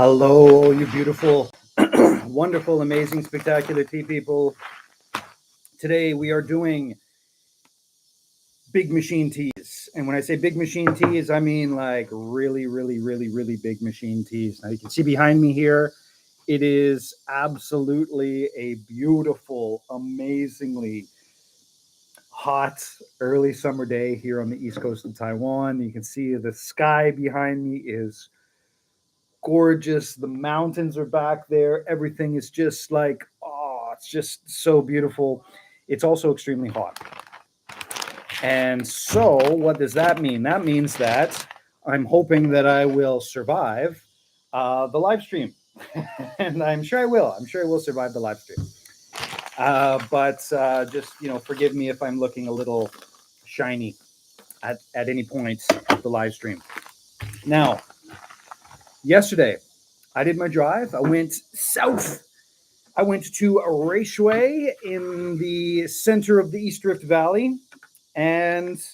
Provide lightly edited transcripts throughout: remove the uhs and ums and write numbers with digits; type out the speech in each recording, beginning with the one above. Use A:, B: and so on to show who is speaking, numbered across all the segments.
A: Hello, you beautiful, wonderful, amazing, spectacular tea people. Today we are doing big machine teas. And when I say big machine teas, I mean like really, really, really, really big machine teas. Now you can see behind me here, it is absolutely a beautiful, amazingly hot early summer day here on the east coast of Taiwan. You can see the sky behind me is gorgeous. The mountains are back there. Everything is just like, oh, it's just so beautiful. It's also extremely hot. And so, what does that mean? That means that I'm hoping that I will survive the live stream. And I'm sure I will. I'm sure I will survive the live stream. But just, forgive me if I'm looking a little shiny at any point of the live stream. Now, yesterday, I did my drive. I went south. I went to a raceway in the center of the East Rift Valley. And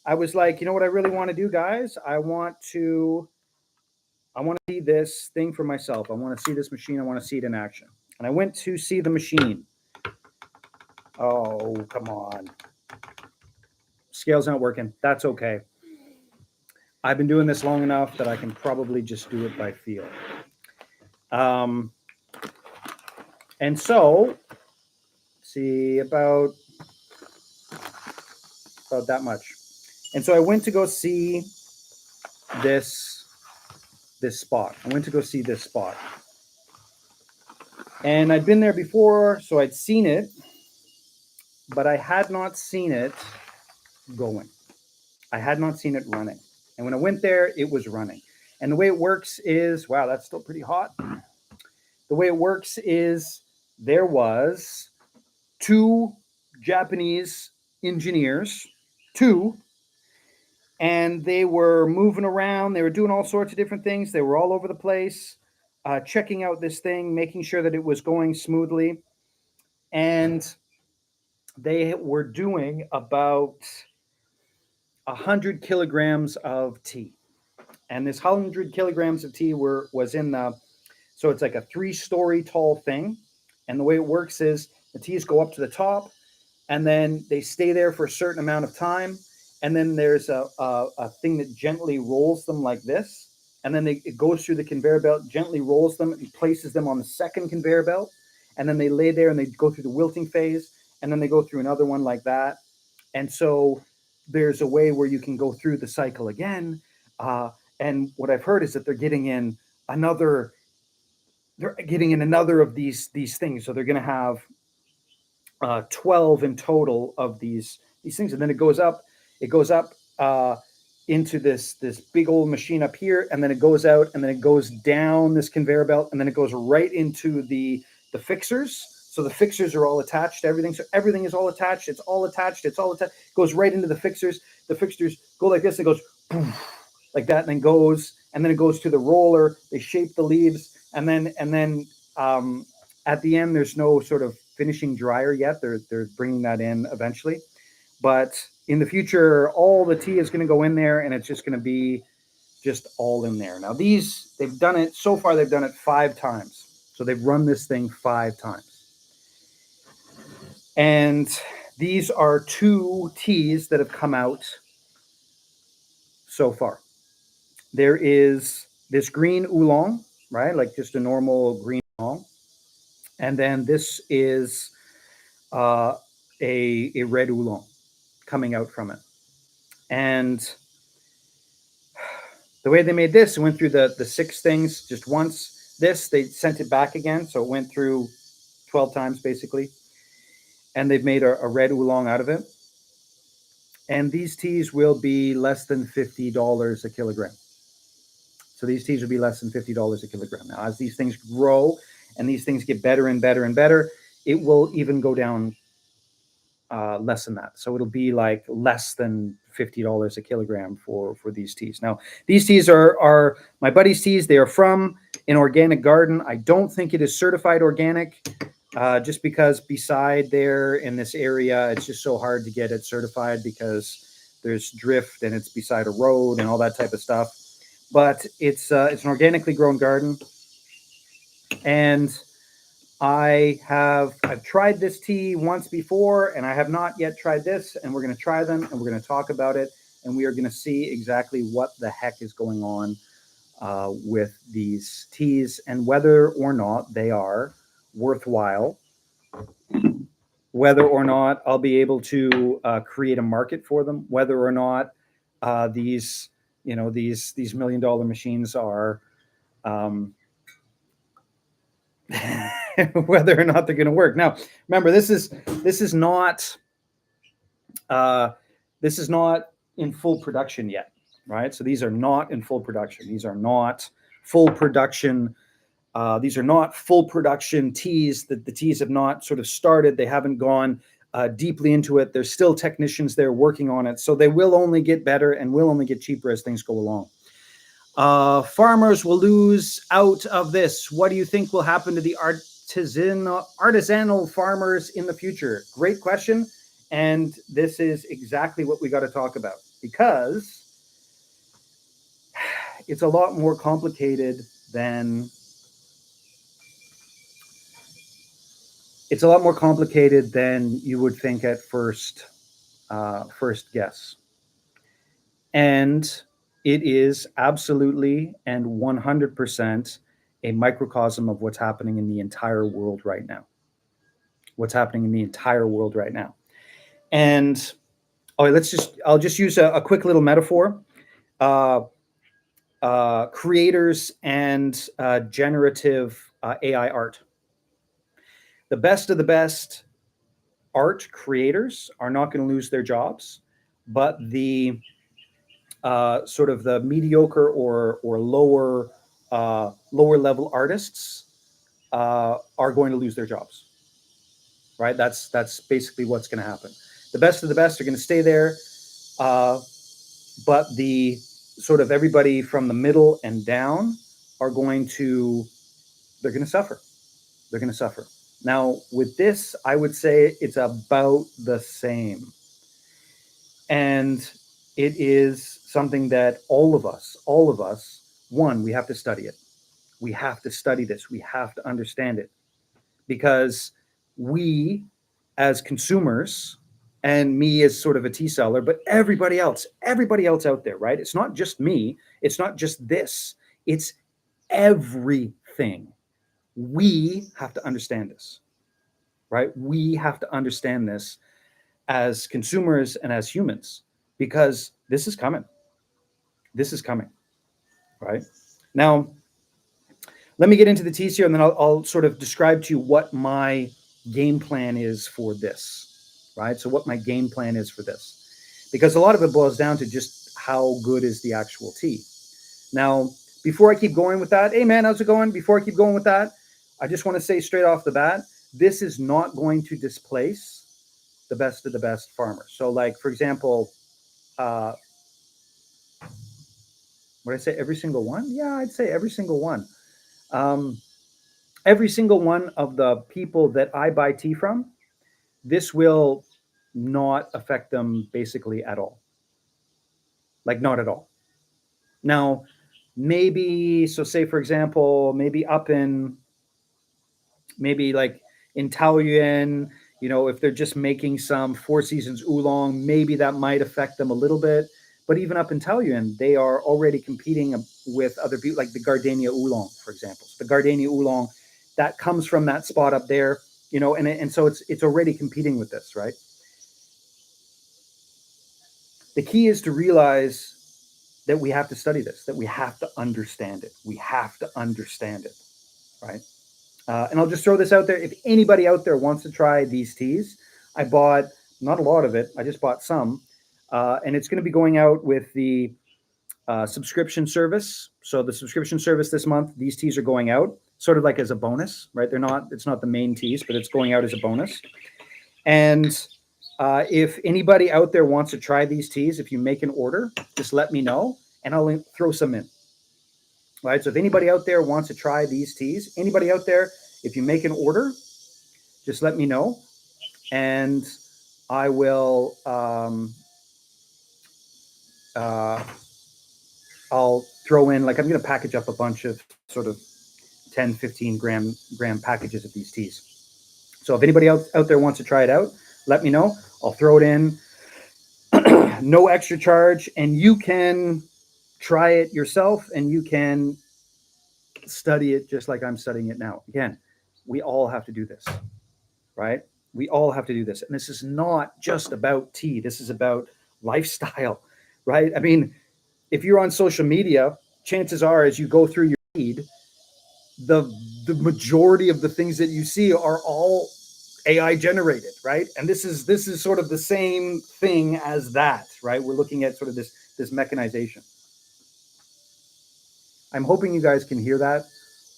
A: I was like, you know what I really want to do, guys? I want to see this thing for myself. I want to see this machine. I want to see it in action. And I went to see the machine. Oh, come on. Scale's not working. That's okay. I've been doing this long enough that I can probably just do it by feel. And so, see, about that much. And so I went to go see this spot. I went to go see this spot. And I'd been there before, so I'd seen it, but I had not seen it going. I had not seen it running. And when I went there, it was running. And the way it works is, wow, that's still pretty hot. The way it works is there was two Japanese engineers, and they were moving around. They were doing all sorts of different things. They were all over the place, checking out this thing, making sure that it was going smoothly. And they were doing about 100 kilograms of tea. And this 100 kilograms of tea was in so it's like a 3-story tall thing. And the way it works is the teas go up to the top, and then they stay there for a certain amount of time. And then there's a thing that gently rolls them like this. And then it goes through the conveyor belt, gently rolls them and places them on the second conveyor belt. And then they lay there and they go through the wilting phase. And then they go through another one like that. And so there's a way where you can go through the cycle again. And what I've heard is that they're getting in another of these things. So they're going to have 12 in total of these things. And then it goes up into this big old machine up here, and then it goes out, and then it goes down this conveyor belt, and then it goes right into the fixers. So the fixers are all attached to everything. So everything is all attached. It's all attached. It goes right into the fixers. The fixers go like this. It goes like that, and then it goes to the roller. They shape the leaves, and then at the end, there's no sort of finishing dryer yet. They're bringing that in eventually, but in the future, all the tea is going to go in there, and it's just going to be just all in there. Now they've done it 5 times. So they've run this thing 5 times. And these are 2 teas that have come out so far. There is this green oolong, right? Like just a normal green oolong. And then this is a red oolong coming out from it. And the way they made this, it went through the 6 things just once. This, they sent it back again. So it went through 12 times basically. And they've made a red oolong out of it. And these teas will be less than $50 a kilogram. So these teas will be less than $50 a kilogram. Now, as these things grow and these things get better and better and better, it will even go down less than that. So it'll be like less than $50 a kilogram for these teas. Now, these teas are my buddy's teas. They are from an organic garden. I don't think it is certified organic, just because beside there in this area, it's just so hard to get it certified because there's drift and it's beside a road and all that type of stuff. But it's an organically grown garden. And I've tried this tea once before, and I have not yet tried this. And we're going to try them, and we're going to talk about it, and we are going to see exactly what the heck is going on with these teas and whether or not they are worthwhile, whether or not I'll be able to create a market for them, whether or not these these $1 million machines are um, whether or not they're going to work. Now, remember, this is not this is not in full production yet, right? So these are not in full production. These are not full production. These are not full production teas. That the teas have not sort of started. They haven't gone deeply into it. There's still technicians there working on it. So they will only get better and will only get cheaper as things go along. Farmers will lose out of this. What do you think will happen to the artisanal farmers in the future? Great question. And this is exactly what we got to talk about, because it's a lot more complicated than you would think at first guess. And it is absolutely and 100% a microcosm of what's happening in the entire world right now. And I'll just use a quick little metaphor. Creators and generative AI art. The best of the best art creators are not going to lose their jobs, but the sort of the mediocre or lower level artists are going to lose their jobs. Right? That's basically what's going to happen. The best of the best are going to stay there, but the sort of everybody from the middle and down are going to suffer. They're going to suffer. Now, with this, I would say it's about the same. And it is something that all of us, one, we have to study it. We have to study this. We have to understand it. Because we, as consumers, and me as sort of a tea seller, but everybody else out there, right? It's not just me. It's not just this. It's everything. We have to understand this, right? We have to understand this as consumers and as humans, because this is coming. Right? Now, let me get into the teas here, and then I'll sort of describe to you what my game plan is for this, right? So what my game plan is for this, because a lot of it boils down to just how good is the actual tea. Now, before I keep going with that, hey man, how's it going? Before I keep going with that, I just want to say straight off the bat, this is not going to displace the best of the best farmers. So like, for example, would I say every single one? Yeah, I'd say every single one. Every single one of the people that I buy tea from, this will not affect them basically at all. Like, not at all. Now, maybe, so say for example, maybe like in Taoyuan, if they're just making some Four Seasons oolong, maybe that might affect them a little bit. But even up in Taoyuan, they are already competing with other people, like the Gardenia oolong, for example. So the Gardenia oolong, that comes from that spot up there, and so it's already competing with this, right? The key is to realize that we have to study this, that we have to understand it. We have to understand it, right? And I'll just throw this out there. If anybody out there wants to try these teas, I bought not a lot of it. I just bought some. And it's going to be going out with the subscription service. So the subscription service this month, these teas are going out sort of like as a bonus, right? It's not the main teas, but it's going out as a bonus. And if anybody out there wants to try these teas, if you make an order, just let me know and I'll throw some in. Right? So if anybody out there wants to try these teas, anybody out there, if you make an order, just let me know and I will I'll throw in, like, I'm going to package up a bunch of sort of 10, 15 gram packages of these teas. So if anybody out there wants to try it out, let me know. I'll throw it in. No extra charge, and you can try it yourself, and you can study it just like I'm studying it now. Again, we all have to do this, right? We all have to do this. And this is not just about tea. This is about lifestyle, right? I mean, if you're on social media, chances are as you go through your feed, the majority of the things that you see are all AI generated, right? And this is sort of the same thing as that, right? We're looking at sort of this mechanization. I'm hoping you guys can hear that.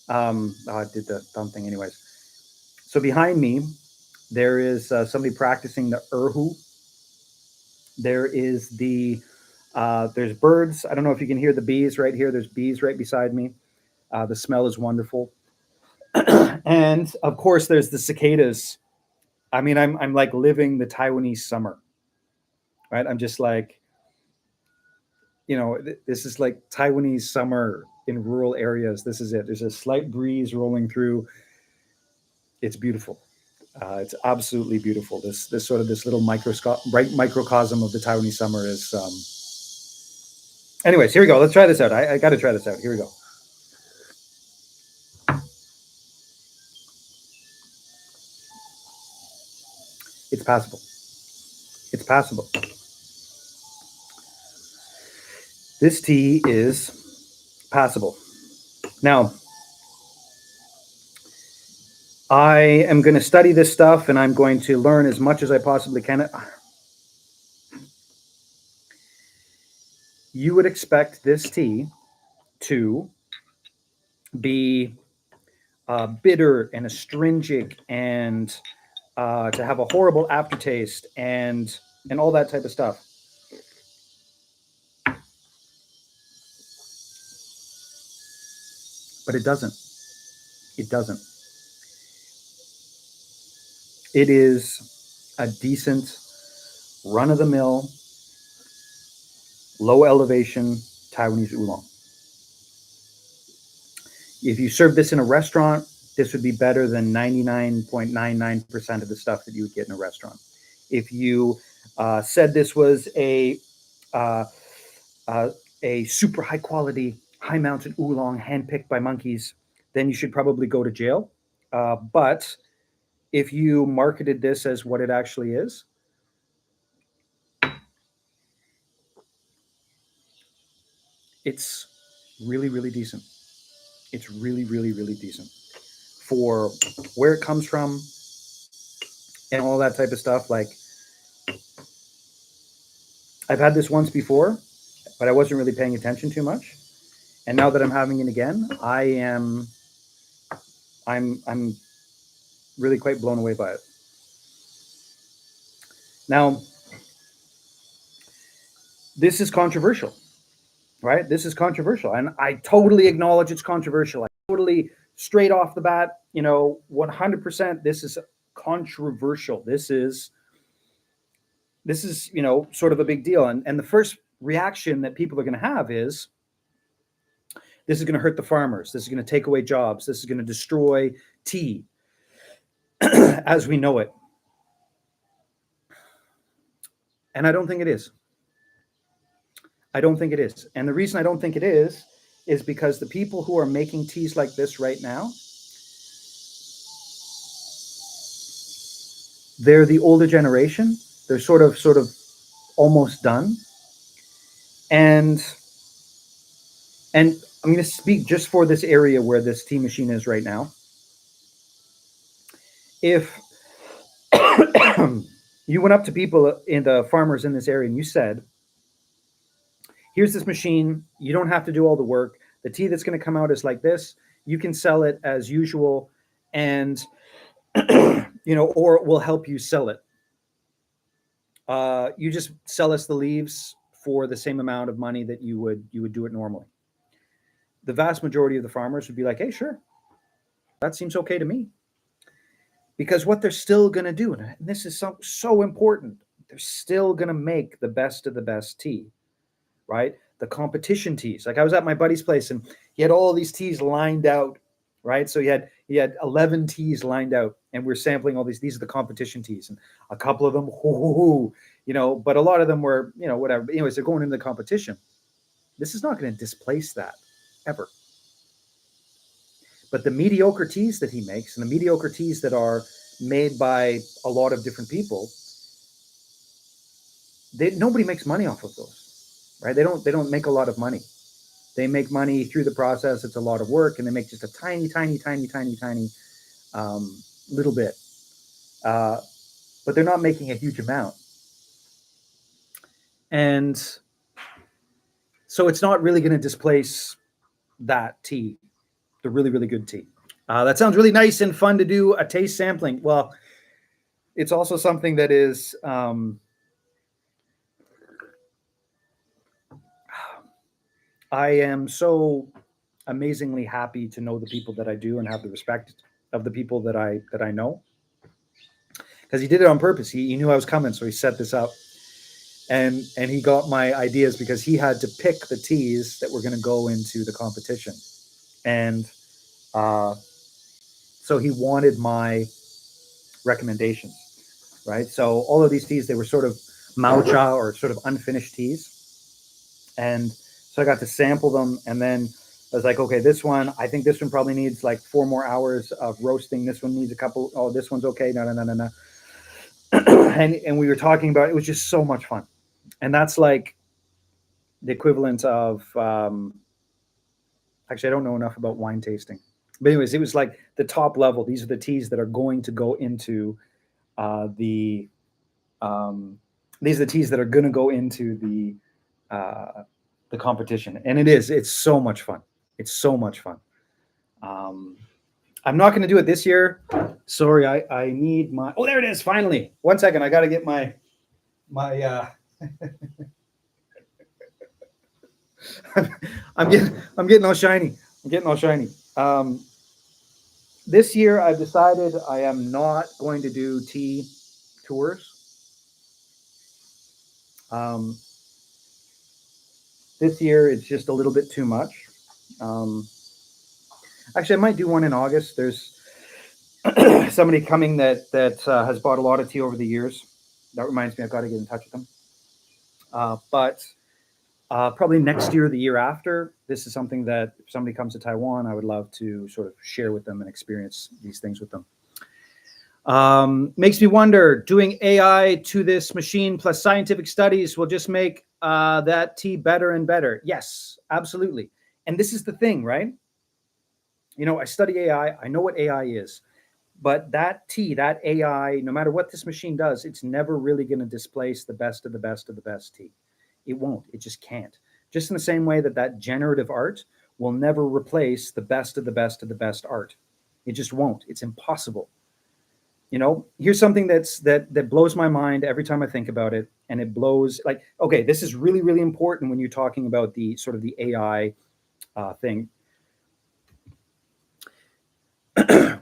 A: I did the thumb thing anyways. So behind me, there is somebody practicing the erhu. There is there's birds. I don't know if you can hear the bees right here. There's bees right beside me. The smell is wonderful. And of course, there's the cicadas. I mean, I'm like living the Taiwanese summer, right? I'm just like, this is like Taiwanese summer in rural areas. This is it. There's a slight breeze rolling through. It's beautiful. It's absolutely beautiful. This sort of this little microcosm of the Taiwanese summer is. Anyways, here we go. Let's try this out. I got to try this out. Here we go. It's passable. It's passable. This tea is passable. Now, I am going to study this stuff and I'm going to learn as much as I possibly can. You would expect this tea to be bitter and astringent and to have a horrible aftertaste and all that type of stuff. But it doesn't. It doesn't. It is a decent, run-of-the-mill, low elevation Taiwanese oolong. If you serve this in a restaurant, this would be better than 99.99% of the stuff that you would get in a restaurant. If you said this was a super high quality, high mountain oolong handpicked by monkeys, then you should probably go to jail. But if you marketed this as what it actually is, it's really, really decent. It's really, really, really decent for where it comes from and all that type of stuff. Like, I've had this once before, but I wasn't really paying attention too much. And now that I'm having it again, I'm really quite blown away by it. Now, this is controversial, right? This is controversial. And I totally acknowledge it's controversial. I totally, straight off the bat, 100%, this is controversial. This is, sort of a big deal. And the first reaction that people are going to have is, this is going to hurt the farmers. This is going to take away jobs. This is going to destroy tea as we know it. And I don't think it is. I don't think it is. And the reason I don't think it is because the people who are making teas like this right now, they're the older generation. They're sort of almost done. And I'm going to speak just for this area where this tea machine is right now. If you went up to people in the farmers in this area and you said, here's this machine, you don't have to do all the work. The tea that's going to come out is like this. You can sell it as usual, and or we'll help you sell it. You just sell us the leaves for the same amount of money that you would do it normally. The vast majority of the farmers would be like, hey, sure, that seems okay to me. Because what they're still going to do, and this is so important, they're still going to make the best of the best tea, right? The competition teas. Like, I was at my buddy's place and he had all these teas lined out right? So he had 11 teas lined out, and we're sampling all these. These are the competition teas, and a couple of them, but a lot of them were, whatever. But anyways, they're going into the competition. This is not going to displace that ever. But the mediocre teas that he makes, and the mediocre teas that are made by a lot of different people, nobody makes money off of those, right? They don't make a lot of money. They make money through the process. It's a lot of work, and they make just a tiny little bit. But they're not making a huge amount. And so it's not really going to displace that tea, the really, really good tea. That sounds really nice and fun to do a taste sampling. Well, it's also something that is I am so amazingly happy to know the people that I do and have the respect of the people that I know, because he did it on purpose. He knew I was coming, so he set this up, and he got my ideas because he had to pick the teas that were going to go into the competition, and so he wanted my recommendations, right? So all of these teas, they were sort of maucha or sort of unfinished teas, and so I got to sample them, and then I was like, okay, this one, I think this one probably needs like 4 more hours of roasting. This one needs a couple. Oh, this one's okay. No. And we were talking about, it was just so much fun. And that's like the equivalent of, actually, I don't know enough about wine tasting. But anyways, it was like the top level. These are the teas that are going to go into these are the teas that are going to go into the competition. And it's so much fun. It's so much fun. I'm not going to do it this year. Sorry, I need my. Oh, there it is! Finally, 1 second. I got to get my. I'm getting all shiny. I'm getting all shiny. This year, I've decided I am not going to do tea tours. This year, it's just a little bit too much. Actually, I might do one in August. There's somebody coming that has bought a lot of tea over the years. That reminds me, I've got to get in touch with them. But probably next year or the year after, this is something that if somebody comes to Taiwan, I would love to sort of share with them and experience these things with them. Makes me wonder, doing AI to this machine plus scientific studies will just make that tea better and better. Yes, absolutely. And this is the thing, right? I study AI. I know what AI is. But that tea, that AI, no matter what this machine does, it's never really going to displace the best of the best of the best tea. It won't. It just can't. Just in the same way that generative art will never replace the best of the best of the best art. It just won't. It's impossible. Here's something that blows my mind every time I think about it, and it blows okay, this is really, really important when you're talking about the sort of the AI thing.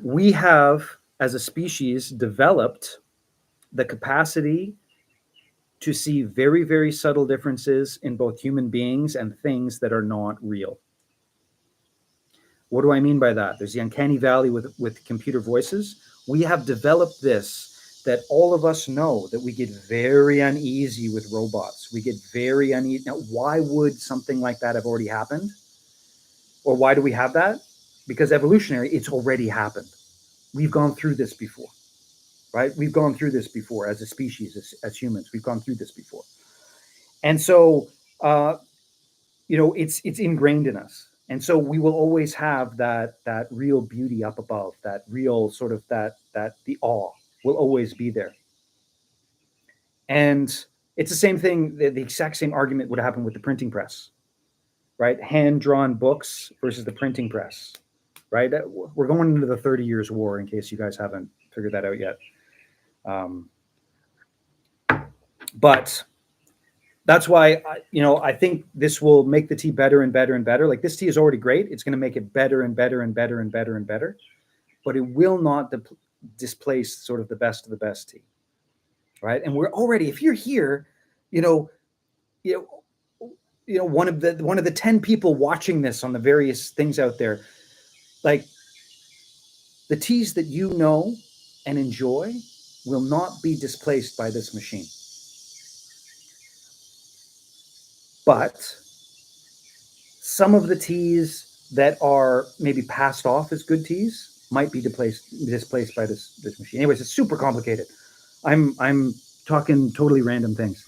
A: We have, as a species, developed the capacity to see very, very subtle differences in both human beings and things that are not real. What do I mean by that? There's the uncanny valley with computer voices. We have developed this, that all of us know that we get very uneasy with robots. We get very uneasy. Now, why would something like that have already happened? Or why do we have that? Because evolutionary, it's already happened. We've gone through this before, right? We've gone through this before as a species, as humans. We've gone through this before. And so, it's ingrained in us. And so we will always have that real beauty up above, that real sort of that the awe will always be there. And it's the same thing, the exact same argument would happen with the printing press, right? Hand-drawn books versus the printing press, right? We're going into the 30 Years' War, in case you guys haven't figured that out yet. But that's why, I think this will make the tea better and better and better. Like, this tea is already great. It's going to make it better and better and better and better and better. But it will not displace sort of the best of the best tea, right? And we're already, if you're here, one of the 10 people watching this on the various things out there, like, The teas that you know and enjoy will not be displaced by this machine. But some of the teas that are maybe passed off as good teas might be displaced by this machine. Anyways, it's super complicated. I'm talking totally random things.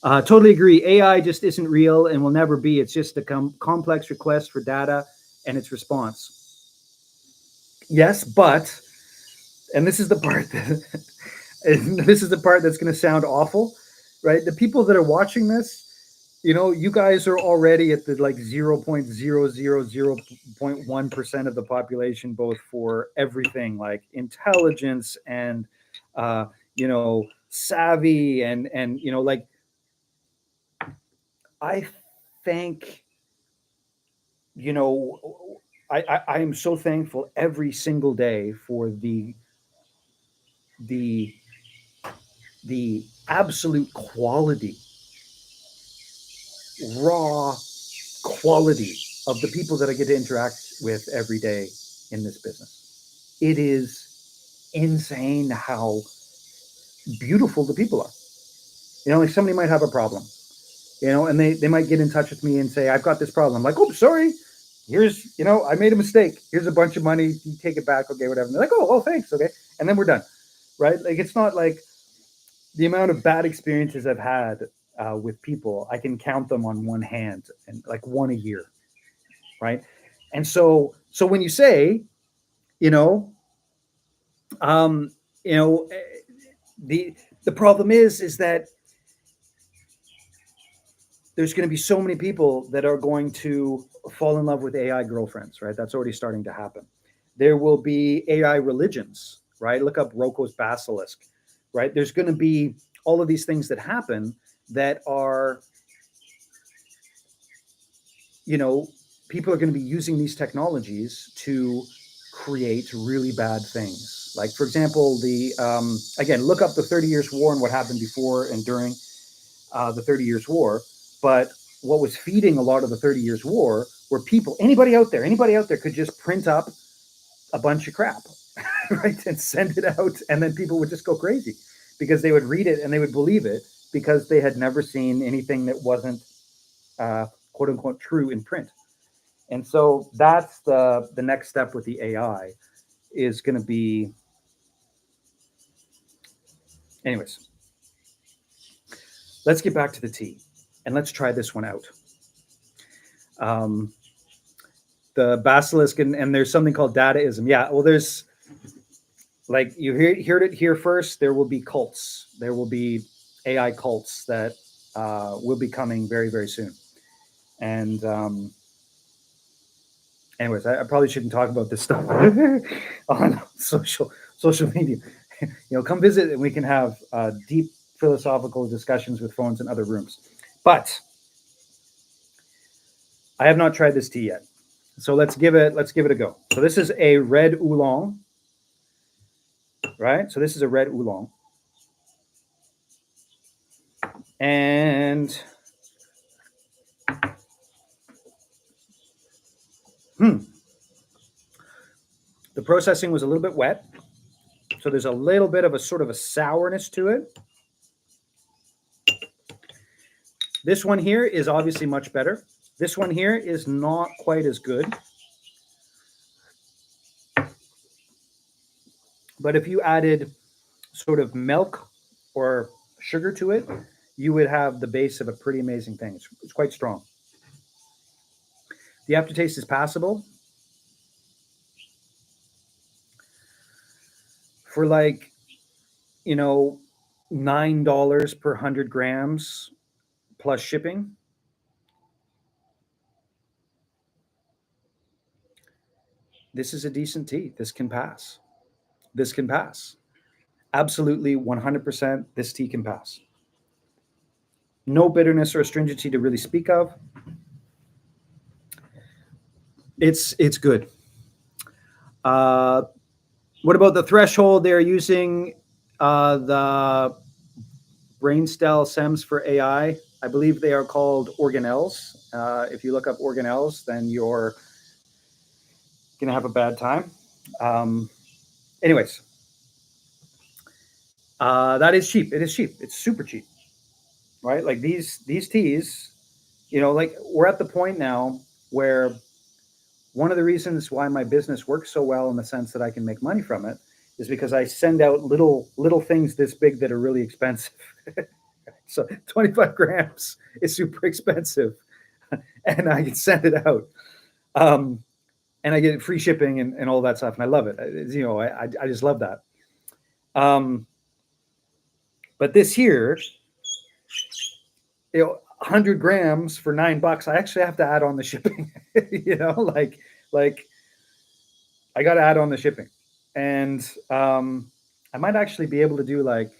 A: Totally agree. AI just isn't real and will never be. It's just a complex request for data and its response. Yes, but, and this is the part that, this is the part that's going to sound awful, right? The people that are watching this, you guys are already at the like 0.000.1% of the population, both for everything like intelligence and, savvy and, like, I think, you know, I am so thankful every single day for the the absolute quality, raw quality of the people that I get to interact with every day in this business. It is insane how beautiful the people are. Like somebody might have a problem, and they might get in touch with me and say, I've got this problem. I'm like, oh, sorry. Here's, I made a mistake. Here's a bunch of money. You take it back. Okay, whatever. And they're like, oh, thanks. Okay. And then we're done. Right. Like, it's not like the amount of bad experiences I've had with people. I can count them on one hand, and like one a year. Right. And so when you say, you know, um, you know, the problem is that there's going to be so many people that are going to fall in love with AI girlfriends, right? That's already starting to happen. There will be AI religions, right? Look up Roko's Basilisk, right? There's going to be all of these things that happen that are, people are going to be using these technologies to create really bad things. Like, for example, again, look up the 30 Years' War and what happened before and during the 30 Years' War. But what was feeding a lot of the 30 Years' War were people, anybody out there could just print up a bunch of crap, right? And send it out. And then people would just go crazy because they would read it and they would believe it because they had never seen anything that wasn't quote unquote true in print. And so that's the next step with the AI is going to be, anyways, let's get back to the tea and let's try this one out. The basilisk and there's something called dataism. Yeah, well, there's like you heard it here first. There will be cults. There will be AI cults that will be coming very, very soon. And anyways, I probably shouldn't talk about this stuff on social media. Come visit and we can have deep philosophical discussions with phones in other rooms. But I have not tried this tea yet. So let's give it a go. So this is a red oolong, right? So this is a red oolong. And the processing was a little bit wet. So there's a little bit of a sort of a sourness to it. This one here is obviously much better. This one here is not quite as good. But if you added sort of milk or sugar to it, you would have the base of a pretty amazing thing. It's quite strong. The aftertaste is passable. For like, $9 per 100 grams plus shipping. This is a decent tea. This can pass. Absolutely 100%. This tea can pass. No bitterness or astringency to really speak of. It's good. What about the threshold? They're using the BrainStel SEMS for AI. I believe they are called organelles. If you look up organelles, then you're going to have a bad time. Anyways, that is cheap. It is cheap. It's super cheap, right? Like these teas, like we're at the point now where one of the reasons why my business works so well in the sense that I can make money from it is because I send out little things this big that are really expensive. So 25 grams is super expensive, and I can send it out. Um, and I get free shipping and all that stuff, and I love it. I just love that. Um, but this here, 100 grams for $9, I actually have to add on the shipping. Like I got to add on the shipping, and I might actually be able to do like,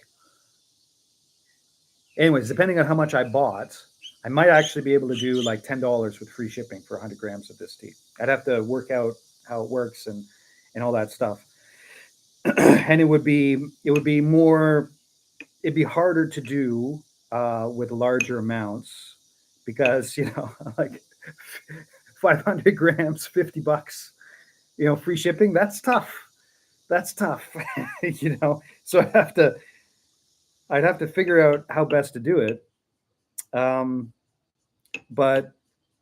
A: anyways, depending on how much I bought, I might actually be able to do like $10 with free shipping for 100 grams of this tea. I'd have to work out how it works and all that stuff. And it'd be harder to do with larger amounts because like 500 grams, $50, free shipping. That's tough. So I'd have to figure out how best to do it. But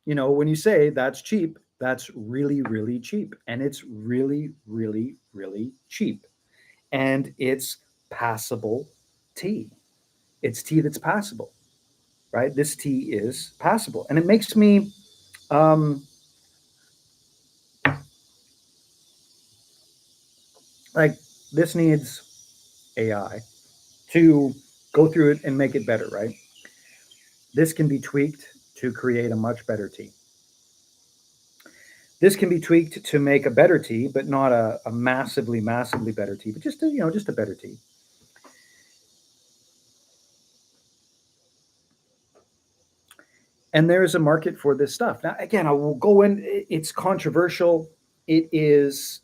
A: when you say that's cheap, that's really, really cheap, and it's really, really, really cheap, and it's passable tea. It's tea that's passable, right? This tea is passable, and it makes me like this needs AI to go through it and make it better, right? This can be tweaked to create a much better tea. This can be tweaked to make a better tea, but not a massively, massively better tea, but just a better tea. And there is a market for this stuff. Now, again, I will go in. It's controversial. It is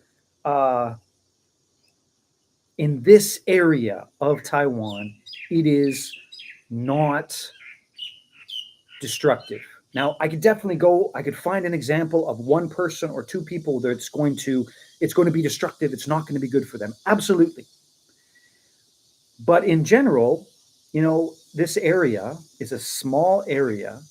A: in this area of Taiwan. It is not destructive. Now, I could definitely go. I could find an example of one person or two people that it's going to be destructive. It's not going to be good for them. Absolutely. But in general, this area is a small area.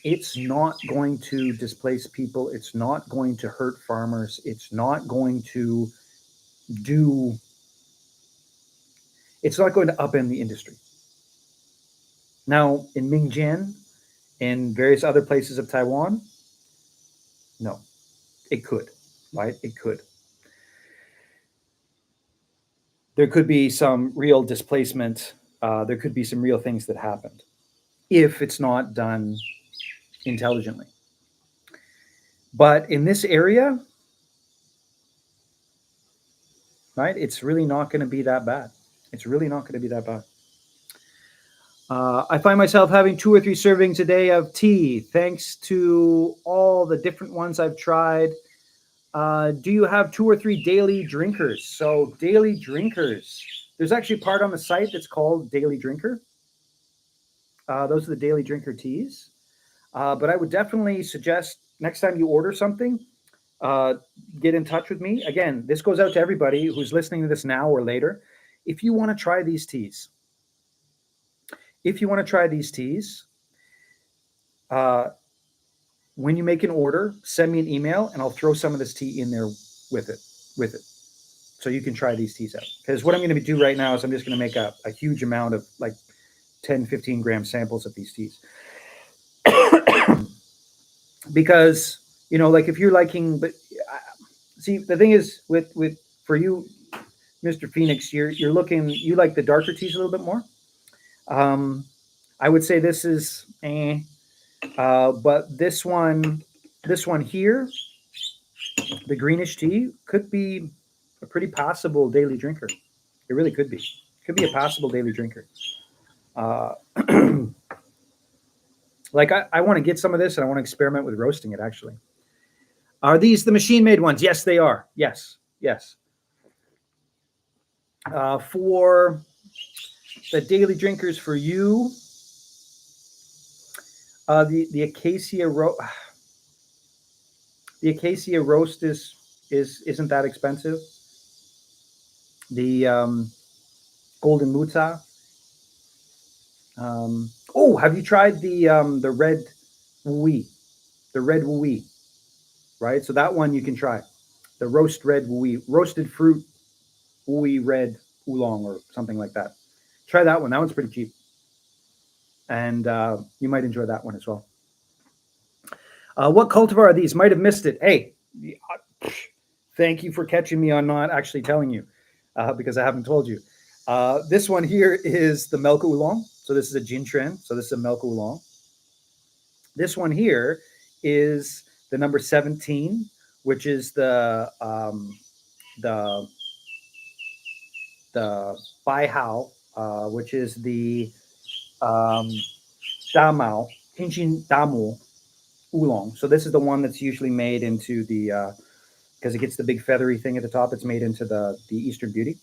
A: It's not going to displace people. It's not going to hurt farmers. It's not going to upend the industry. Now, in Mingjian and various other places of Taiwan, no, it could, right? It could. There could be some real displacement. There could be some real things that happened if it's not done intelligently. But in this area, right, it's really not going to be that bad. It's really not going to be that bad. I find myself having 2 or 3 servings a day of tea, thanks to all the different ones I've tried. Do you have 2 or 3 daily drinkers? So daily drinkers, there's actually a part on the site that's called Daily Drinker. Those are the Daily Drinker teas. But I would definitely suggest next time you order something, get in touch with me. Again, this goes out to everybody who's listening to this now or later. If you want to try these teas, when you make an order, send me an email and I'll throw some of this tea in there with it. So you can try these teas out. Because what I'm going to do right now is I'm just going to make a huge amount of like 10, 15 gram samples of these teas. Because, like if you're liking, but see, the thing is with for you, Mr. Phoenix, you like the darker teas a little bit more. I would say this is but this one here, the greenish tea, could be a pretty passable daily drinker. It really could be. Could be a passable daily drinker. Like I want to get some of this and I want to experiment with roasting it, actually. Are these the machine-made ones? Yes, they are. Yes. For the daily drinkers for you, the acacia roast isn't that expensive. the Golden Muta. Oh, have you tried the red wee? The red wee, right? So that one you can try. The roasted fruit wee red oolong or something like that. Try that one. That one's pretty cheap, and you might enjoy that one as well. What cultivar are these? Might have missed it. Hey, thank you for catching me on not actually telling you, because I haven't told you. This one here is the Melka Oolong. So this is a Jintren. So this is a Melka Oolong. This one here is the number 17, which is the Bai Hao, which is the Da Mao, Tianjin Damu Oolong. So this is the one that's usually made into the because it gets the big feathery thing at the top. It's made into the Eastern Beauty.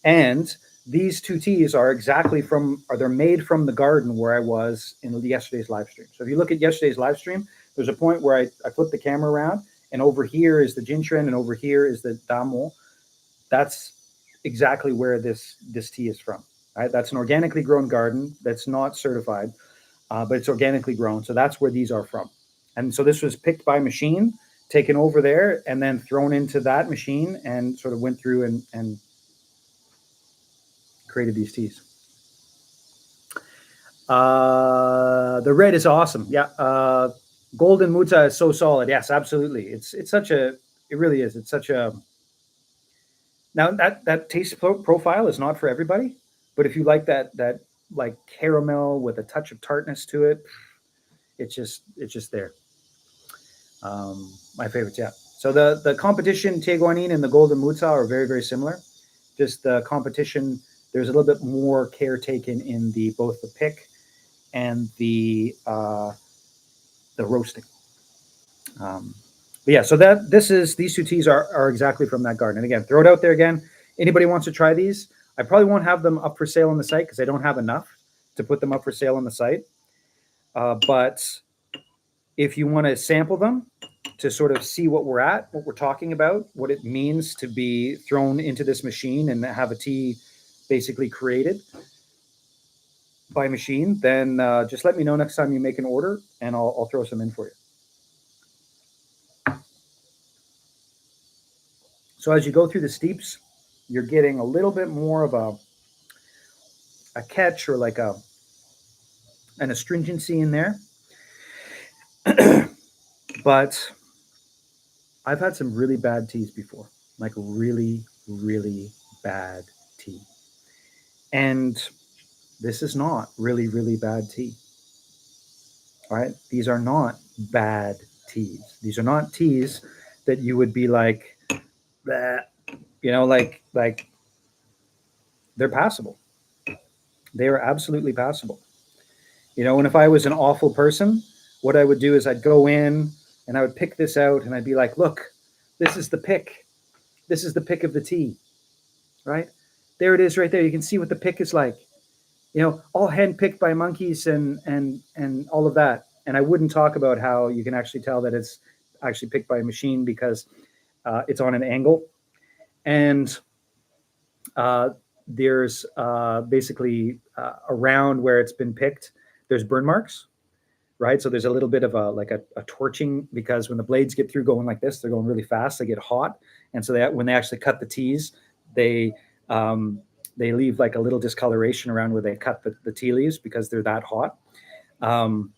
A: And these two teas are exactly they're made from the garden where I was in yesterday's live stream. So if you look at yesterday's live stream, there's a point where I flip the camera around, and over here is the Jintren, and over here is the Damo. That's exactly where this tea is from. Right? That's an organically grown garden that's not certified, but it's organically grown. So that's where these are from. And so this was picked by machine, taken over there, and then thrown into that machine, and sort of went through and created these teas. The red is awesome. Yeah. Golden Muta is so solid. Yes, absolutely. It really is. It's such a, now that taste profile is not for everybody, but if you like that like caramel with a touch of tartness to it, it's just there. My favorites, yeah. So the competition Tieguanyin and the Golden Muta are very, very similar. Just the competition, there's a little bit more care taken in both the pick and the roasting. But yeah, so these two teas are exactly from that garden. And again, throw it out there again. Anybody wants to try these? I probably won't have them up for sale on the site because I don't have enough to put them up for sale on the site. But if you want to sample them to sort of see what we're talking about, what it means to be thrown into this machine and have a tea basically created by machine, then just let me know next time you make an order, and I'll throw some in for you. So as you go through the steeps, you're getting a little bit more of a catch or like an astringency in there. But I've had some really bad teas before, like really, really bad tea. And this is not really, really bad tea. All right. These are not bad teas. These are not teas that you would be like, like they're passable. They are absolutely passable. And if I was an awful person, what I would do is I'd go in and I would pick this out and I'd be like, look, this is the pick. This is the pick of the tea, right? There it is right there. You can see what the pick is like, all handpicked by monkeys and all of that. And I wouldn't talk about how you can actually tell that it's actually picked by a machine because it's on an angle. And there's basically around where it's been picked, there's burn marks, right? So there's a little bit of a torching, because when the blades get through going like this, they're going really fast, they get hot. And so when they actually cut the teas, they leave like a little discoloration around where they cut the tea leaves because they're that hot. But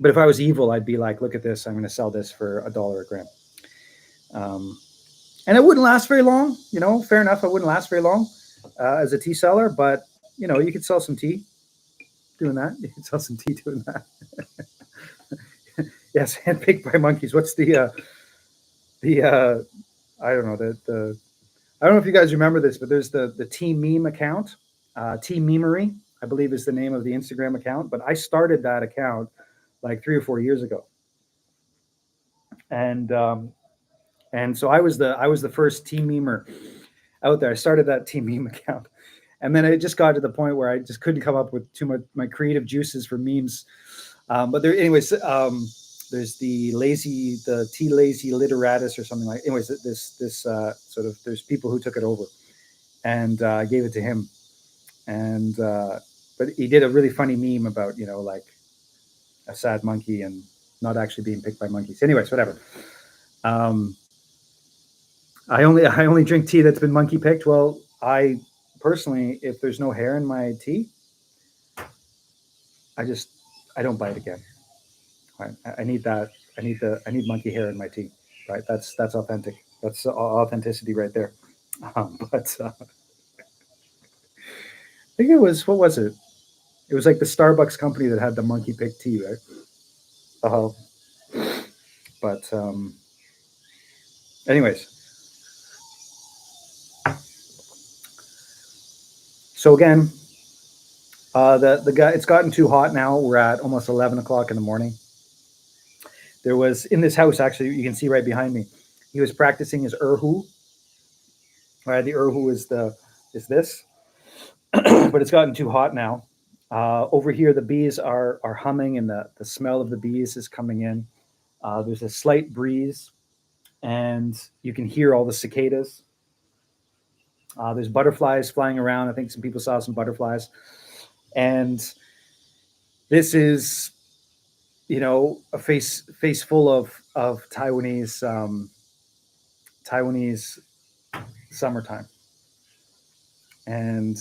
A: if I was evil, I'd be like, look at this, I'm going to sell this for $1 a gram. And it wouldn't last very long, fair enough. It wouldn't last very long as a tea seller, but you could sell some tea doing that. You could sell some tea doing that. Yes, handpicked by monkeys. What's the I don't know, I don't know if you guys remember this, but there's the Tea Meme account. Tea Memery, I believe, is the name of the Instagram account. But I started that account like 3 or 4 years ago. And so I was the first tea memer out there. I started that tea meme account, and then it just got to the point where I just couldn't come up with too much my creative juices for memes. But there's the T. lazy literatus or something like. Anyways, this sort of, there's people who took it over, and gave it to him, and but he did a really funny meme about, like a sad monkey and not actually being picked by monkeys. Anyways, whatever. Um, I only drink tea that's been monkey picked. Well, I personally, if there's no hair in my tea, I just I don't buy it again. Right? I need that. I need monkey hair in my tea. Right? That's authentic. That's authenticity right there. But I think it was, what was it? It was like the Starbucks company that had the monkey pick tea, right? Uh, but anyways, so again, the guy. It's gotten too hot now. We're at almost 11 o'clock in the morning. There was, in this house, actually, you can see right behind me. He was practicing his erhu. Right, the erhu is this, but it's gotten too hot now. Over here, the bees are humming, and the smell of the bees is coming in. There's a slight breeze, and you can hear all the cicadas. There's butterflies flying around. I think some people saw some butterflies, and this is, a face full of Taiwanese summertime. And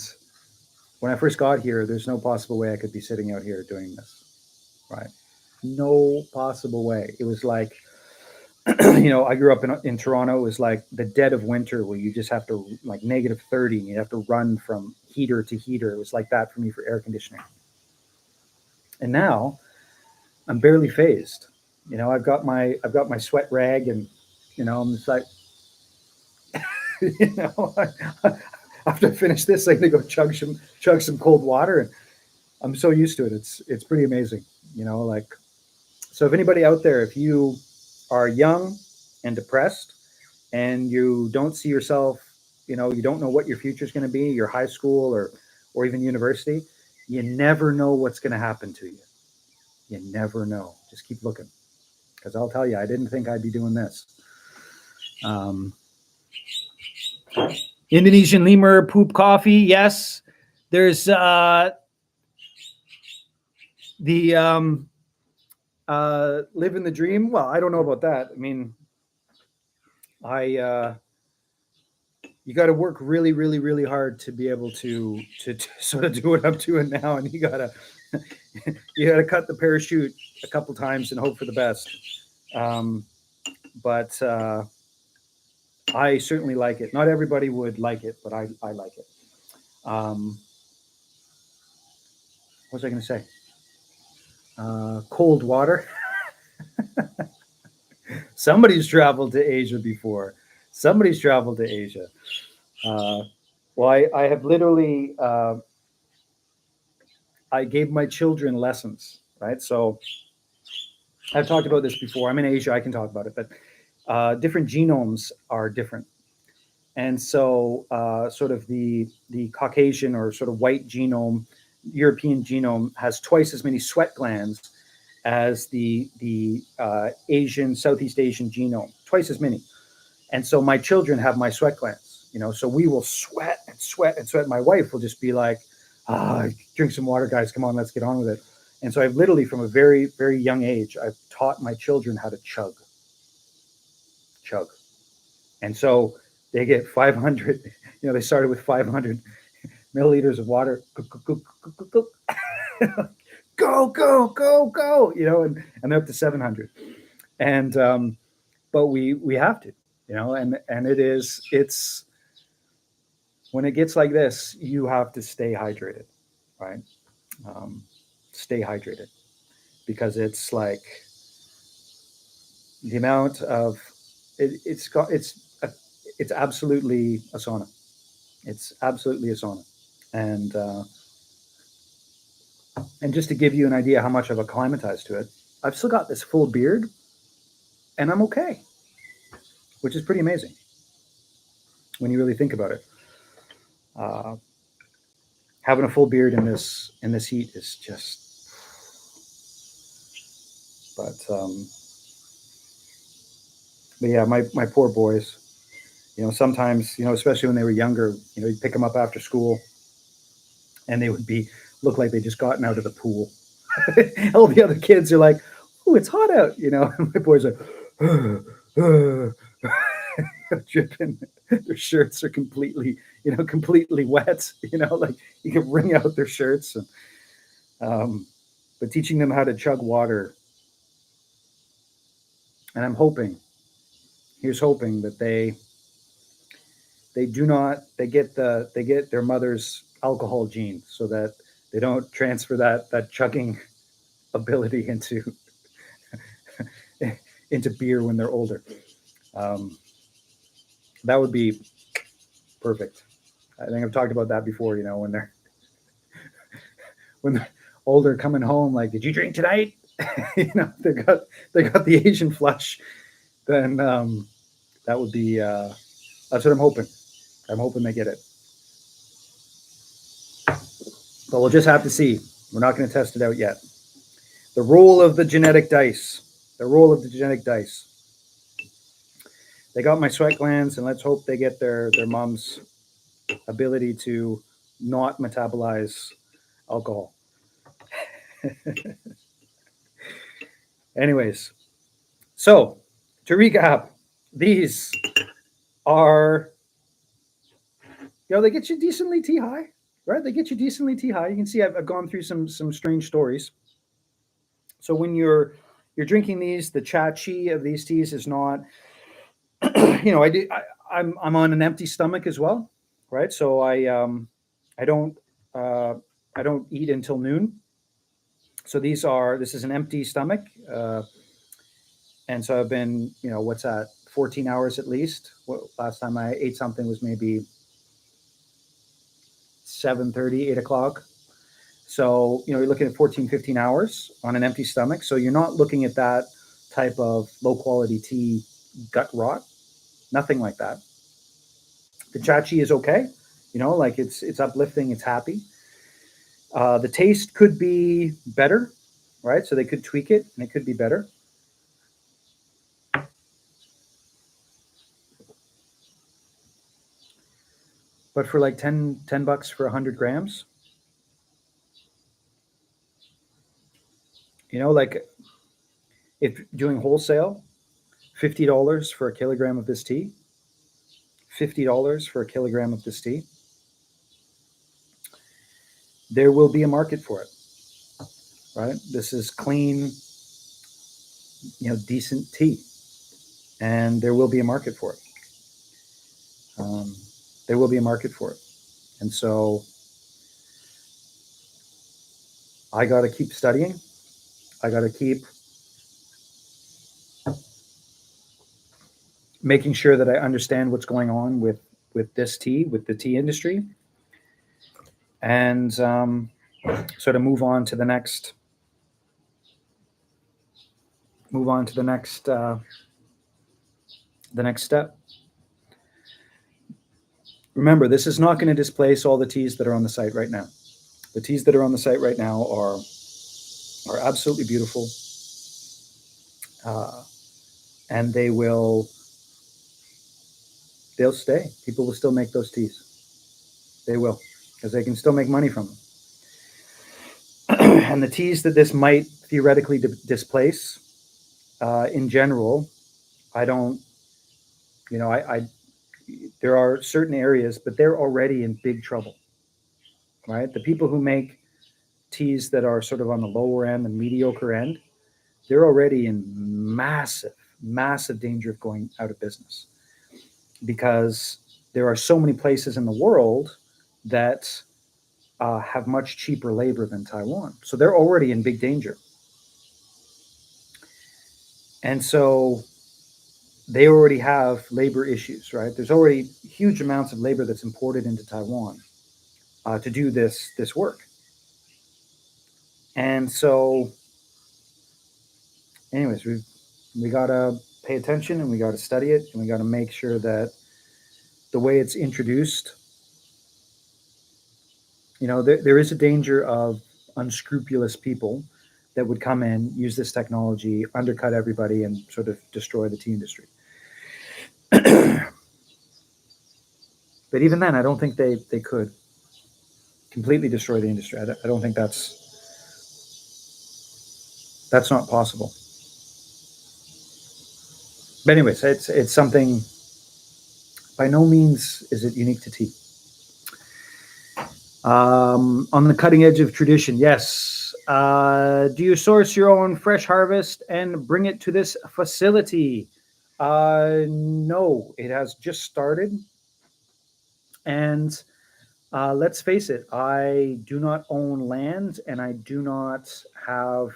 A: when I first got here, there's no possible way I could be sitting out here doing this, right? No possible way. It was like, I grew up in Toronto. It was like the dead of winter where you just have to, like, -30, and you have to run from heater to heater. It was like that for me for air conditioning. And now I'm barely phased. I've got my sweat rag, and I'm just like, you know, after I finish this, I'm gonna go chug some cold water, and I'm so used to it. It's pretty amazing. Like, so if anybody out there, if you are young and depressed, and you don't see yourself, you don't know what your future is going to be, your high school or even university, you never know what's going to happen to you. You never know. Just keep looking, because I'll tell you, I didn't think I'd be doing this. Um, Indonesian lemur poop coffee. Yes, there's the living the dream. Well, I don't know about that. I mean, I you got to work really, really, really hard to be able to sort of do what I'm doing now, and you gotta cut the parachute a couple times and hope for the best. Um, but I certainly like it. Not everybody would like it, but I like it. Um, what was I going to say? Cold water. Somebody's traveled to Asia before. Somebody's traveled to Asia. Uh, well, I have literally, I gave my children lessons, right? So I've talked about this before. I'm in Asia. I can talk about it, but different genomes are different. And so, sort of the Caucasian or sort of white genome, European genome, has twice as many sweat glands as the Asian, Southeast Asian genome, twice as many. And so my children have my sweat glands, so we will sweat and sweat and sweat. My wife will just be like, drink some water, guys. Come on, let's get on with it. And so I've literally, from a very, very young age, I've taught my children how to chug. And so they get 500, they started with 500 milliliters of water. Go, go, go, go, and they're up to 700. And, but we have to, and it's, when it gets like this, you have to stay hydrated, right? Um, Stay hydrated, because it's like the amount of it's absolutely a sauna. It's absolutely a sauna. And just to give you an idea how much I've acclimatized to it, I've still got this full beard, and I'm okay, which is pretty amazing when you really think about it. Uh, Having a full beard in this heat is just. But But yeah, my poor boys. Sometimes, especially when they were younger, you'd pick them up after school, and they would be look like they just gotten out of the pool. All the other kids are like, "Oh, it's hot out," And my boys are dripping. Their shirts are completely wet. Like you can wring out their shirts. But teaching them how to chug water, and I'm hoping, here's hoping that they do not they get their mother's alcohol gene, so that they don't transfer that chugging ability into beer when they're older. Um, that would be perfect. I think I've talked about that before. When they're older, coming home like, "Did you drink tonight?" They got the Asian flush. Then that would be that's what I'm hoping. I'm hoping they get it, but we'll just have to see. We're not going to test it out yet. The role of the genetic dice. The role of the genetic dice. They got my sweat glands, and let's hope they get their mom's ability to not metabolize alcohol. Anyways, so to recap, these are, they get you decently T high, right? They get you decently T high. You can see I've gone through some strange stories. So when you're drinking these, the cha chi of these teas is not, I'm on an empty stomach as well, right? So I don't uh, I don't eat until noon. So this is an empty stomach, and so I've been, what's that, 14 hours at least. Last time I ate something was maybe 7:30, 8 o'clock. So, you're looking at 14, 15 hours on an empty stomach. So you're not looking at that type of low quality tea gut rot, nothing like that. The chachi is okay, like it's uplifting, it's happy. The taste could be better, right? So they could tweak it and it could be better. But for like 10 bucks for 100 grams, like if doing wholesale, $50 for a kilogram of this tea, $50 for a kilogram of this tea, there will be a market for it, right? This is clean, decent tea, and there will be a market for it. There will be a market for it. And so I got to keep studying. I got to keep making sure that I understand what's going on with this tea, with the tea industry, and sort of move on to the next step. Remember, this is not going to displace all the teas that are on the site right now. The teas that are on the site right now are absolutely beautiful, and they'll stay. People will still make those teas. They will, because they can still make money from them. And the teas that this might theoretically displace, in general, I don't, there are certain areas, but they're already in big trouble, right? The people who make teas that are sort of on the lower end, the mediocre end, they're already in massive danger of going out of business, because there are so many places in the world that have much cheaper labor than Taiwan. So they're already in big danger. And so they already have labor issues, right? There's already huge amounts of labor that's imported into Taiwan to do this work. And so, anyways, we got to pay attention, and we got to study it, and we got to make sure that the way it's introduced, there is a danger of unscrupulous people that would come in, use this technology, undercut everybody, and sort of destroy the tea industry. But even then, I don't think they could completely destroy the industry. I don't think that's not possible. But anyways, it's something. By no means is it unique to tea. On the cutting edge of tradition, yes. Do you source your own fresh harvest and bring it to this facility? No, it has just started. And let's face it, I do not own land, and I do not have.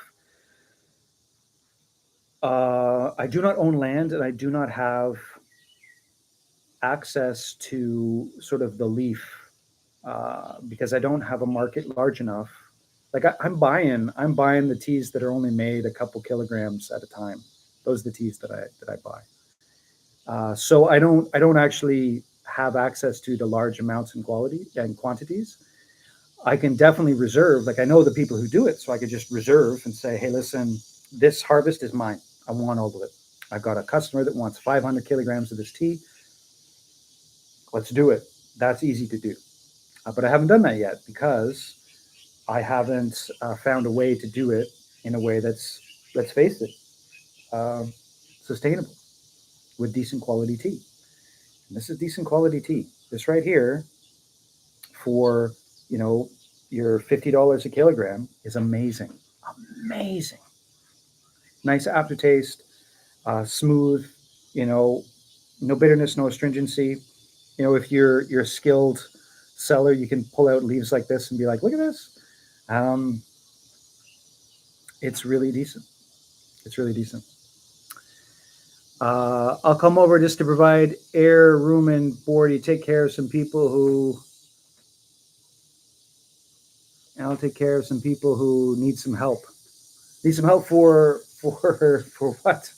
A: I do not own land, and I do not have access to sort of the leaf because I don't have a market large enough. Like I'm buying the teas that are only made a couple kilograms at a time. Those are the teas that I buy. So I don't actually have access to the large amounts and quality and quantities. I can definitely reserve. Like I know the people who do it, so I could just reserve and say, hey, listen, this harvest is mine. I want all of it. I've got a customer that wants 500 kilograms of this tea. Let's do it. That's easy to do. But I haven't done that yet because I haven't found a way to do it in a way that's, let's face it, sustainable with decent quality tea. And this is decent quality tea. This right here for, your $50 a kilogram is amazing. Amazing. Nice aftertaste, smooth, no bitterness, no astringency. If you're a skilled seller, you can pull out leaves like this and be like, look at this. It's really decent. It's really decent. I'll come over just to provide air, room, and board. You take care of some people who. I'll take care of some people who need some help. Need some help for what?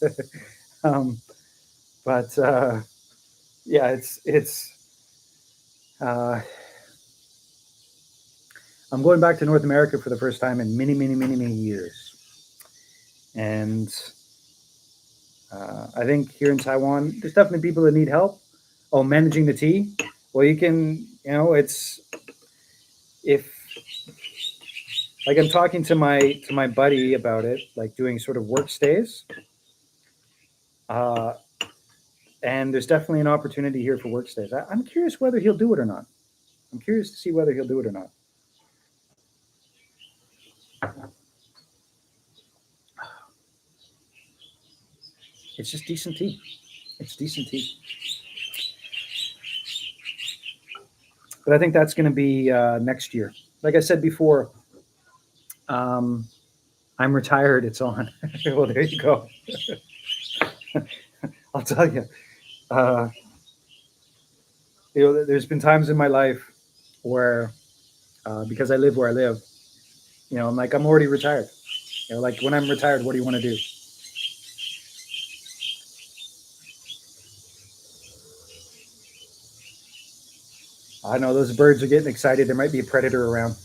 A: But yeah, it's. I'm going back to North America for the first time in many, many, many, many years, and I think here in Taiwan, there's definitely people that need help. Oh, managing the tea. Well, you can, it's if like I'm talking to my buddy about it, like doing sort of work stays. And there's definitely an opportunity here for work stays. I'm curious whether he'll do it or not. I'm curious to see whether he'll do it or not. It's just decent tea. It's decent tea. But I think that's going to be next year. Like I said before, I'm retired. It's on. Well, there you go. I'll tell you. There's been times in my life where, because I live where I live, I'm like, I'm already retired. Like when I'm retired, what do you want to do? I know those birds are getting excited. There might be a predator around.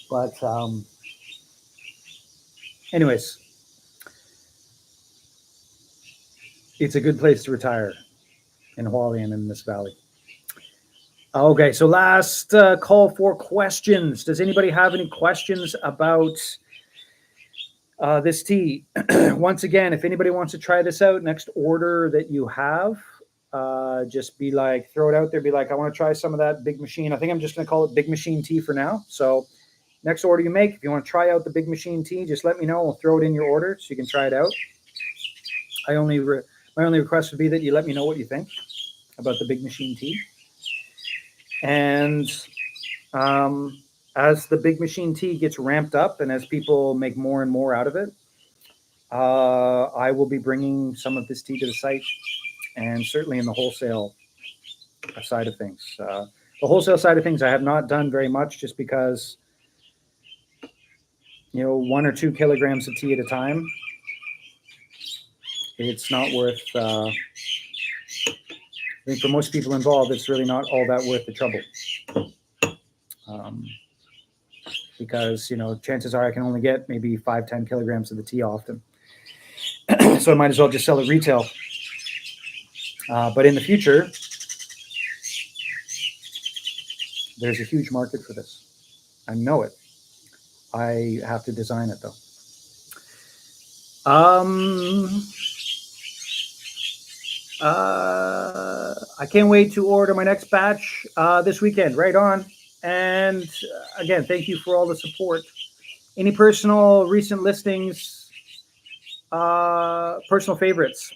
A: But anyways, it's a good place to retire in Hualien in this valley. Okay, so last call for questions. Does anybody have any questions about this tea? Once again, if anybody wants to try this out, next order that you have, just be like, throw it out there. Be like, I want to try some of that Big Machine. I think I'm just going to call it Big Machine tea for now. So next order you make, if you want to try out the Big Machine tea, just let me know. We'll throw it in your order so you can try it out. My only request would be that you let me know what you think about the Big Machine tea. And as the Big Machine tea gets ramped up and as people make more and more out of it, I will be bringing some of this tea to the site, and certainly in the wholesale side of things. The wholesale side of things I have not done very much, just because 1 or 2 kilograms of tea at a time, it's not worth I think for most people involved, it's really not all that worth the trouble. Because, chances are I can only get maybe 5-10 kilograms of the tea often. So I might as well just sell it retail. But in the future, there's a huge market for this. I know it. I have to design it though. I can't wait to order my next batch this weekend. Right on. And again, thank you for all the support. Any personal recent listings, personal favorites?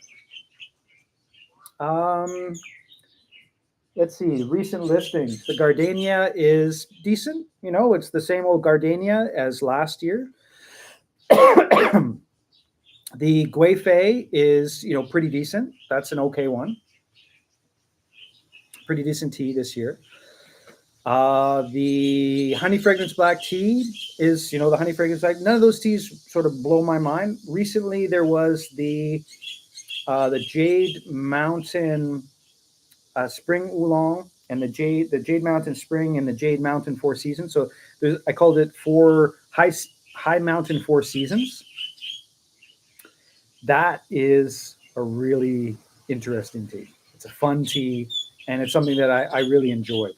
A: Let's see, recent listings. The gardenia is decent. You know, it's the same old gardenia as last year. The Guifei is, you know, pretty decent. That's an okay one. Pretty decent tea this year. The honey fragrance black tea is, you know, the honey fragrance black. None of those teas sort of blow my mind. Recently, there was the Jade Mountain Spring Oolong and the Jade Mountain Spring and the Jade Mountain Four Seasons. So I called it High Mountain Four Seasons. That is a really interesting tea. It's a fun tea, and it's something that I really enjoy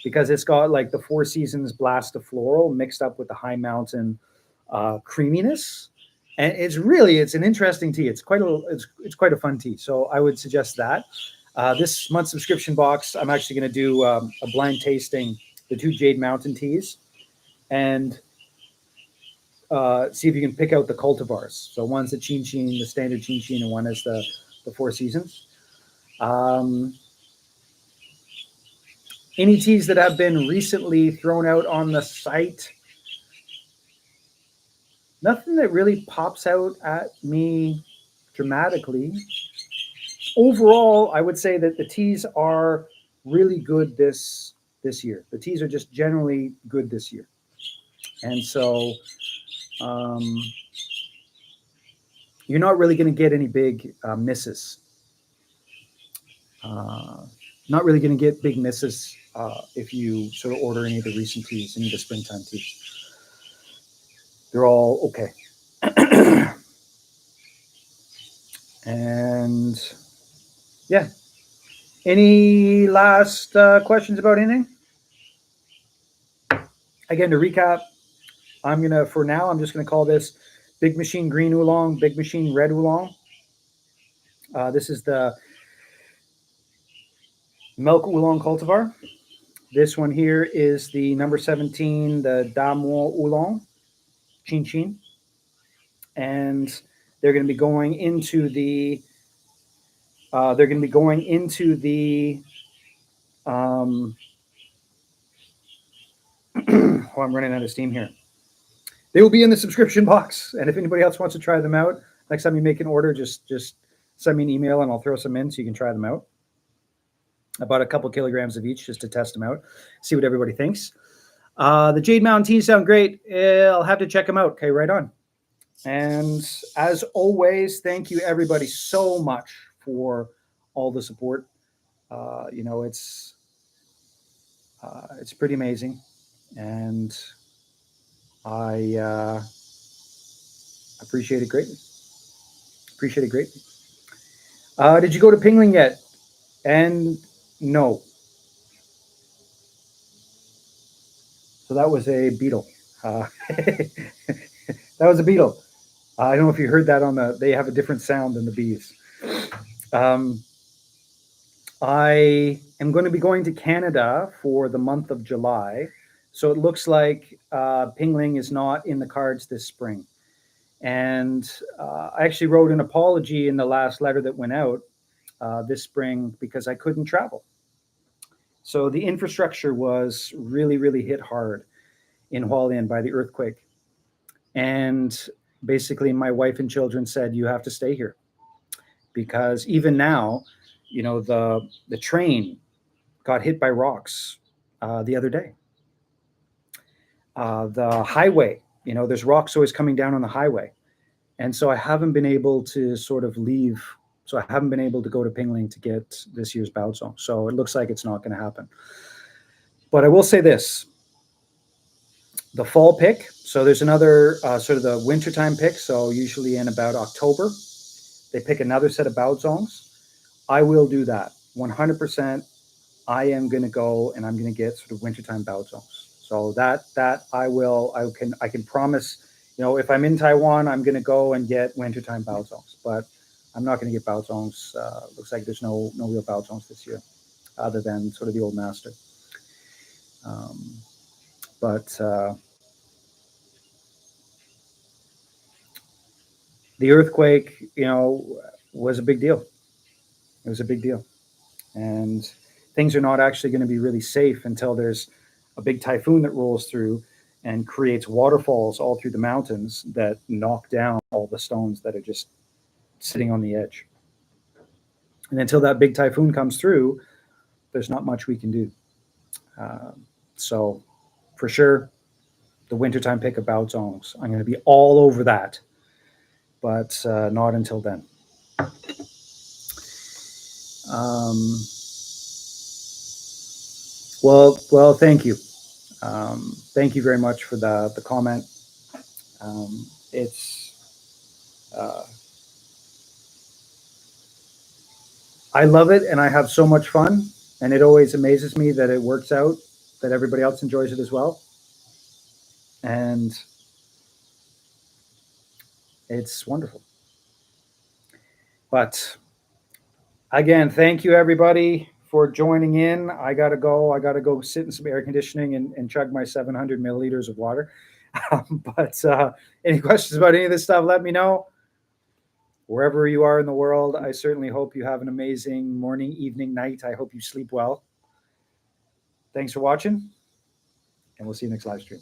A: because it's got like the Four Seasons blast of floral mixed up with the High Mountain creaminess, and it's an interesting tea. It's quite a fun tea. So I would suggest that. This month's subscription box, I'm actually going to do a blind tasting the two Jade Mountain teas, and see if you can pick out the cultivars. So one's the Chin Chin, the standard Chin Chin, and one is the Four Seasons. Any teas that have been recently thrown out on the site? Nothing that really pops out at me dramatically. Overall, I would say that the teas are really good this year. The teas are just generally good this year. And so you're not really going to get any big misses. Not really going to get big misses if you sort of order any of the recent teas, any of the springtime teas. They're all okay. And yeah. Any last questions about anything? Again, to recap, I'm just going to call this Big Machine Green Oolong, Big Machine Red Oolong. This is the Milk Oolong cultivar. This one here is the number 17, the Damo Oolong, Chin Chin. And they're going to be going into the oh, I'm running out of steam here. They will be in the subscription box. And if anybody else wants to try them out, next time you make an order, just send me an email and I'll throw some in so you can try them out. I bought a couple kilograms of each just to test them out, see what everybody thinks. The Jade Mountain teas sound great. I'll have to check them out. Okay, right on. And as always, thank you everybody so much for all the support. You know, it's pretty amazing. And I appreciate it greatly. Did you go to Pingling yet? And no. So that was a beetle. That was a beetle. I don't know if you heard that they have a different sound than the bees. I am going to be going to Canada for the month of July. So it looks like Pingling is not in the cards this spring. And I actually wrote an apology in the last letter that went out this spring because I couldn't travel. So the infrastructure was really, really hit hard in Hualien by the earthquake. And basically my wife and children said, you have to stay here. Because even now, you know, the train got hit by rocks the other day. The highway, you know, there's rocks always coming down on the highway. And so I haven't been able to sort of leave. So I haven't been able to go to Pingling to get this year's Baozong. So it looks like it's not going to happen. But I will say this. The fall pick. So there's another sort of the wintertime pick. So usually in about October, they pick another set of baozongs, I will do that 100%. I am going to go and I'm going to get sort of wintertime baozongs. So that I can promise. If I'm in Taiwan, I'm going to go and get wintertime baozongs, but I'm not going to get baozongs. Looks like there's no real baozongs this year, other than sort of the old master. But the earthquake, was a big deal. It was a big deal, and things are not actually going to be really safe until there's a big typhoon that rolls through and creates waterfalls all through the mountains that knock down all the stones that are just sitting on the edge. And until that big typhoon comes through, there's not much we can do. So, for sure, the wintertime pick of baozongs, I'm going to be all over that, but not until then. Well, thank you. Thank you very much for the comment. It's I love it, and I have so much fun, and it always amazes me that it works out, that everybody else enjoys it as well, and it's wonderful. But again, thank you everybody for joining in. I gotta go. I gotta go sit in some air conditioning and chug my 700 milliliters of water. But any questions about any of this stuff, let me know. Wherever you are in the world, I certainly hope you have an amazing morning, evening, night. I hope you sleep well. Thanks for watching, and we'll see you next live stream.